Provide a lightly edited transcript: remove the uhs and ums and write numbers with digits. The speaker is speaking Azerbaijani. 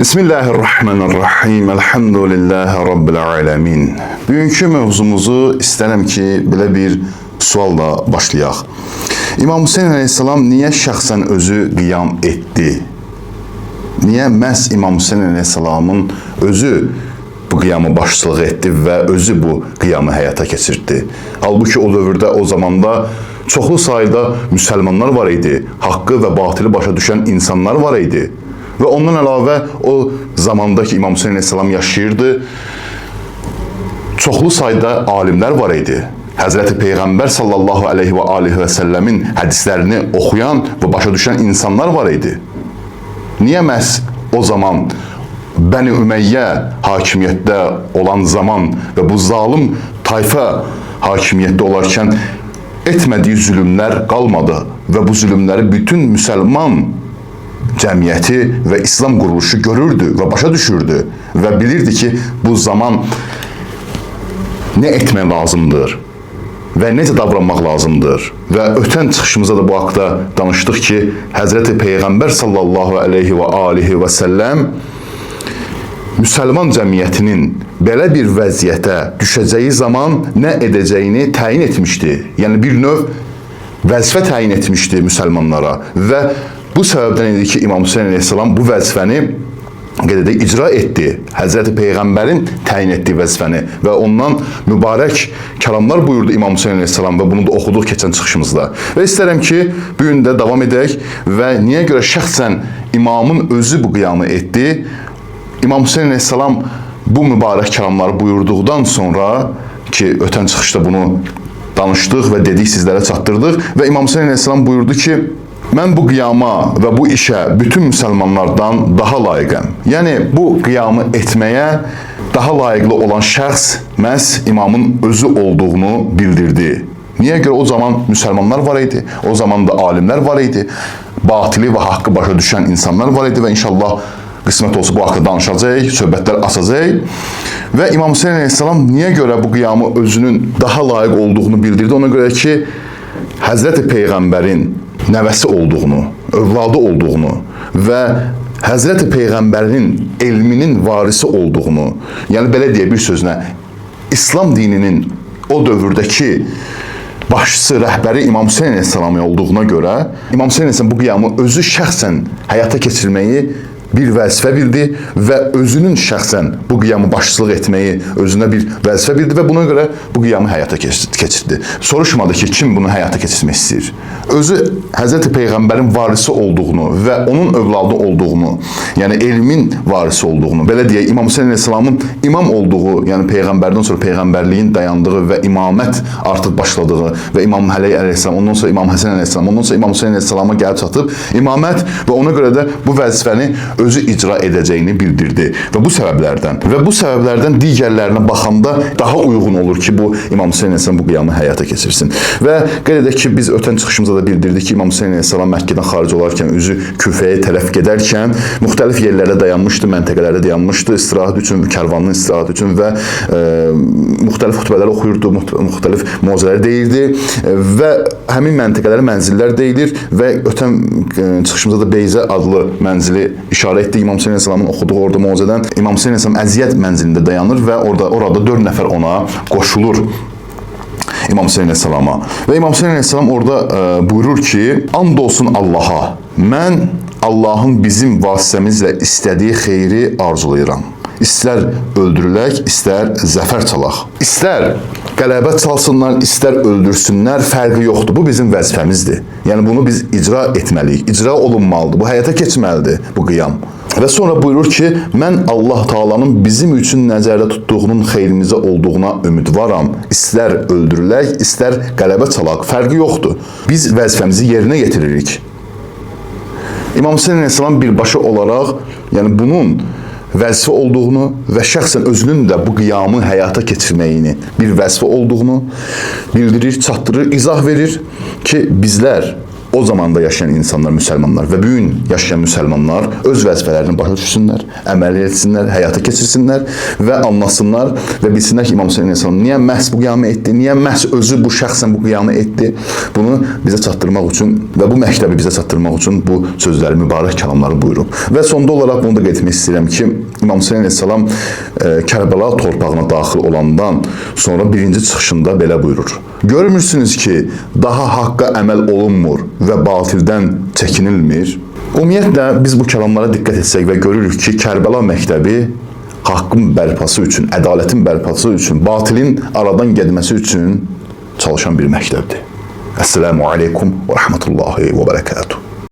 Bismillahirrahmanirrahim. Elhamdülillahi Rabbil alemin. Bugünkü mövzumuzu istərəm ki, belə bir sualla başlayaq. İmam Hüseyin aleyhissalam niyə şəxsən özü qiyam etdi? Niyə məhz İmam Hüseyin aleyhissalamın özü bu qiyamı başçılıq etdi və özü bu qiyamı həyata keçirdi? Halbuki o dövrdə, o zamanda çoxlu sayda müsəlmanlar var idi, haqqı və batılı başa düşən insanlar var idi. Və ondan əlavə o zamandakı İmam Hüseyin aleyhissalam yaşayırdı. Çoxlu sayda alimlər var idi. Həzrəti Peyğəmbər sallallahu aleyhi və alihi və səlləmin hədislərini oxuyan və başa düşən insanlar var idi. Niyə məhz o zaman Bəni Ümeyyə hakimiyyətdə olan zaman və bu zalim tayfa hakimiyyətdə olarkən etmədiyi zülümlər qalmadı və bu zülümləri bütün müsəlman cəmiyyəti və İslam quruluşu görürdü və başa düşürdü və bilirdi ki, bu zaman nə etmək lazımdır və necə davranmaq lazımdır. Və ötən çıxışımızda da bu haqda danışdıq ki, Həzrəti Peyğəmbər sallallahu aleyhi və alihi və səlləm müsəlman cəmiyyətinin belə bir vəziyyətə düşəcəyi zaman nə edəcəyini təyin etmişdi. Yəni bir növ vəzifə təyin etmişdi müsəlmanlara və bu səbəbdən idi ki, İmam Hüseyin aleyhissalam bu vəzifəni icra etdi. Həzrəti Peyğəmbərin təyin etdiyi vəzifəni və ondan mübarək kəlamlar buyurdu İmam Hüseyin aleyhissalam və bunu da oxuduq keçən çıxışımızda. Və istərəm ki, bugün də davam edək və niyə görə şəxsən imamın özü bu qiyamı etdi? İmam Hüseyin aleyhissalam bu mübarək kəlamları buyurduqdan sonra ki, ötən çıxışda bunu danışdıq və dedik, sizlərə çatdırdıq və İmam Hüseyin aleyhissalam buyurdu ki, mən bu qiyama və bu işə bütün müsəlmanlardan daha layiqəm. Yəni, bu qiyamı etməyə daha layiqli olan şəxs məhz imamın özü olduğunu bildirdi. Niyə görə o zaman müsəlmanlar var idi, o zaman da alimlər var idi, batılı və haqqı başa düşən insanlar var idi və inşallah qismət olsa bu haqda danışacaq, söhbətlər açacaq. Və İmam Hüseyin aleyhissalam niyə görə bu qiyamı özünün daha layiq olduğunu bildirdi? Ona görə ki, Həzrəti Peyğəmbərin nəvəsi olduğunu, övladı olduğunu və Həzrəti Peyğəmbərin elminin varisi olduğunu, yəni belə deyə bir sözlə, İslam dininin o dövrdəki başçısı, rəhbəri İmam Hüseyin aleyhissalam olduğuna görə, İmam Hüseyin aleyhissalam bu qiyamı özü şəxsən həyata keçirməyi bir vəzifə bildi və özünün şəxsən bu qiyamı başçılıq etməyi özünə bir vəzifə bildi və buna görə bu qiyamı həyata keçirdi. Soruşmadı ki, kim bunu həyata keçirmək istəyir. Özü Həzrəti Peyğəmbərin varisi olduğunu və onun övladı olduğunu, yəni elmin varisi olduğunu, belə deyək, İmam Hüseyin aleyhissalamın imam olduğu, yəni Peyğəmbərdən sonra Peyğəmbərliyin dayandığı və imamət artıq başladığı və İmam Həli aleyhissalam, ondan sonra İmam Həsən aleyhissalam, ondan sonra İmam Hüseyin aleyhissalama gəlib çatıb imamət və ona görə də bu vəzifəni özü icra edəcəyini bildirdi və bu səbəblərdən digərlərinə baxanda daha uyğun olur ki, bu İmam Hüseyin aleyhissalam bu qiyamı həyata keçirsin. Və qeyd edək ki, biz ötən çıxışımızda da bildirdik ki, İmam Hüseyin aleyhissalam Məkkədən xaric olarkən, özü Küfəyə tərəf gedərkən müxtəlif yerlərdə dayanmışdı, məntəqələrdə dayanmışdı, istirahət üçün, kərvanın istirahət üçün və müxtəlif xutbələr oxuyurdu, müxtəlif mövzuları deyirdi və həmin məntəqələrə mənzillər deyilir və ötən çıxışımızda da Beyzə adlı mənzili işarə etdi. İmam Hüseyin aleyhissalamın oxuduğu orada mövzudan İmam Hüseyin aleyhissalam əziyyət mənzilində dayanır və orada 4 nəfər ona qoşulur. İmam Hüseyin aleyhissalama. Və İmam Hüseyin aleyhissalam orada buyurur ki, and olsun Allaha, mən Allahın bizim vasitəmizlə istədiyi xeyri arzulayıram. İstər öldürülək, istər zəfər çalaq. İstər qələbə çalsınlar, istər öldürsünlər, fərqi yoxdur. Bu bizim vəzifəmizdir. Yəni bunu biz icra etməliyik, icra olunmalıdır, bu həyata keçməlidir bu qiyam. Və sonra buyurur ki, mən Allah Taala'nın bizim üçün nəzərdə tutduğunun xeyrimizə olduğuna ümidvaram. İstər öldürülək, istər qələbə çalaq, fərqi yoxdur. Biz vəzifəmizi yerinə yetiririk. İmam Hüseyin aleyhissalam birbaşa olaraq, yəni bunun vəzifə olduğunu və şəxsən özünün də bu qiyamı həyata keçirməyini bir vəzifə olduğunu bildirir, çatdırır, izah verir ki, bizlər o zamanda yaşayan insanlar, müsəlmanlar və bu gün yaşayan müsəlmanlar öz vəzifələrini başa düşsünlər, əməl etsinlər, həyata keçirsinlər və anlasınlar və bilsinlər ki, İmam Hüseyn əleyhissalam niyə məhz bu qiyamı etdi, niyə məhz özü bu şəxsən bu qiyamı etdi. Bunu bizə çatdırmaq üçün və bu məktəbi bizə çatdırmaq üçün bu sözləri, mübarək kəlamları buyurub. Və sonda olaraq bunu da qeyd etmək istəyirəm ki, İmam Hüseyn əleyhissalam Kərbəla torpağına daxil olandan sonra birinci çıxışında belə buyurur. Görmürsünüz ki, daha haqqa əməl olunmur və batildən çəkinilmir. Ümumiyyətlə, biz bu kəlamlara diqqət etsək və görürük ki, Kərbəla məktəbi haqqın bərpası üçün, ədalətin bərpası üçün, batilin aradan gedməsi üçün çalışan bir məktəbdir. Əssəlamu aleykum və rəhmətullahi və bərəkatuhu.